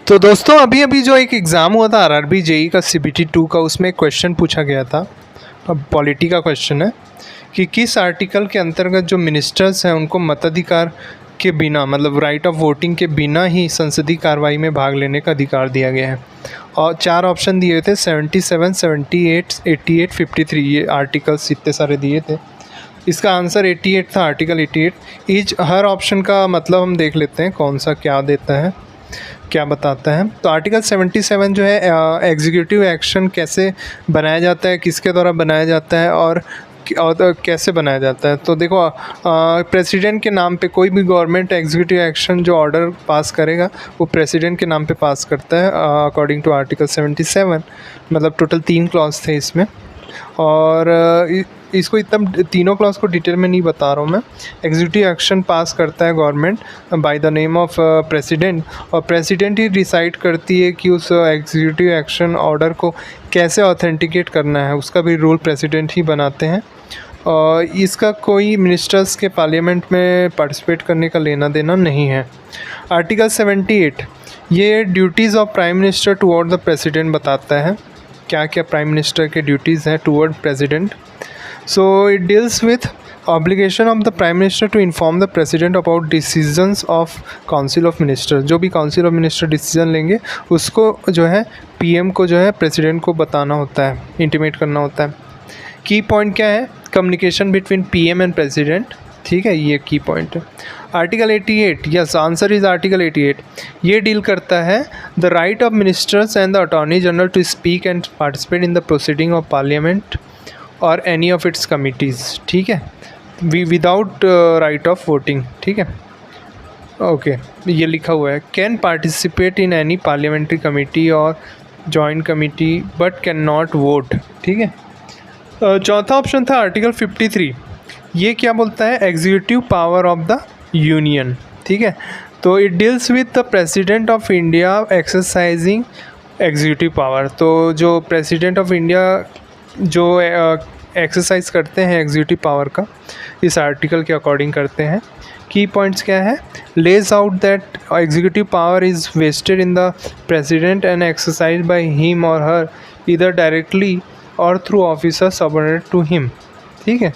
तो दोस्तों अभी अभी जो एक एग्ज़ाम हुआ था आरआरबी जेई का सीबीटी 2 का, उसमें एक क्वेश्चन पूछा गया था। अब पॉलिटी का क्वेश्चन है कि किस आर्टिकल के अंतर्गत जो मिनिस्टर्स हैं उनको मताधिकार के बिना, मतलब राइट ऑफ वोटिंग के बिना ही संसदीय कार्रवाई में भाग लेने का अधिकार दिया गया है। और 4 ऑप्शन दिए थे 77, 78, 88, 53, ये आर्टिकल्स इतने सारे दिए थे। इसका आंसर 88 था, आर्टिकल 88। ईच हर ऑप्शन का मतलब हम देख लेते हैं कौन सा क्या देता है, क्या बताता है। तो आर्टिकल 77 जो है एग्जीक्यूटिव एक्शन कैसे बनाया जाता है, किसके द्वारा बनाया जाता है और कैसे बनाया जाता है। तो देखो प्रेसिडेंट के नाम पे कोई भी गवर्नमेंट एग्जीक्यूटिव एक्शन जो ऑर्डर पास करेगा वो प्रेसिडेंट के नाम पे पास करता है अकॉर्डिंग टू आर्टिकल 77। मतलब टोटल 3 क्लॉज थे इसमें। और इसको इतना तीनों क्लॉज को डिटेल में नहीं बता रहा हूँ मैं। एग्जीक्यूटिव एक्शन पास करता है government by the name of president, और प्रेसिडेंट ही डिसाइड करती है कि उस एग्जीक्यूटिव एक्शन ऑर्डर को कैसे ऑथेंटिकेट करना है, उसका भी रूल प्रेसिडेंट ही बनाते हैं। और इसका कोई मिनिस्टर्स के पार्लियामेंट में पार्टिसिपेट करने का लेना देना नहीं है। आर्टिकल 78 ये duties of prime minister toward the president बताता है, क्या क्या प्राइम मिनिस्टर के ड्यूटीज़ हैं toward president. So it deals with obligation of the prime minister to inform the president about decisions of council of minister. जो भी council of minister decision लेंगे उसको जो है पीएम को जो है प्रेसिडेंट को बताना होता है, इंटीमेट करना होता है। की पॉइंट क्या है, communication between PM and president, ठीक है, ये की पॉइंट है। Article 88, yes answer is article 88। ये डील करता है the right of ministers and the attorney general to speak and participate in the proceeding of parliament और एनी ऑफ इट्स कमिटीज़, ठीक है, विदाउट राइट ऑफ वोटिंग, ठीक है। Okay ये लिखा हुआ है can participate in any parliamentary committee or joint committee but can not vote, ठीक है। चौथा ऑप्शन था आर्टिकल 53। ये क्या बोलता है, executive power of the union, ठीक है। तो it deals with the president of India exercising executive power. तो जो प्रेसिडेंट ऑफ इंडिया जो एक्सरसाइज करते हैं एग्जीक्यूटिव पावर का, इस आर्टिकल के अकॉर्डिंग करते हैं। की पॉइंट्स क्या है, lays out that executive power is vested in the president and exercise by him or her either directly or through officer subordinate to him, ठीक है।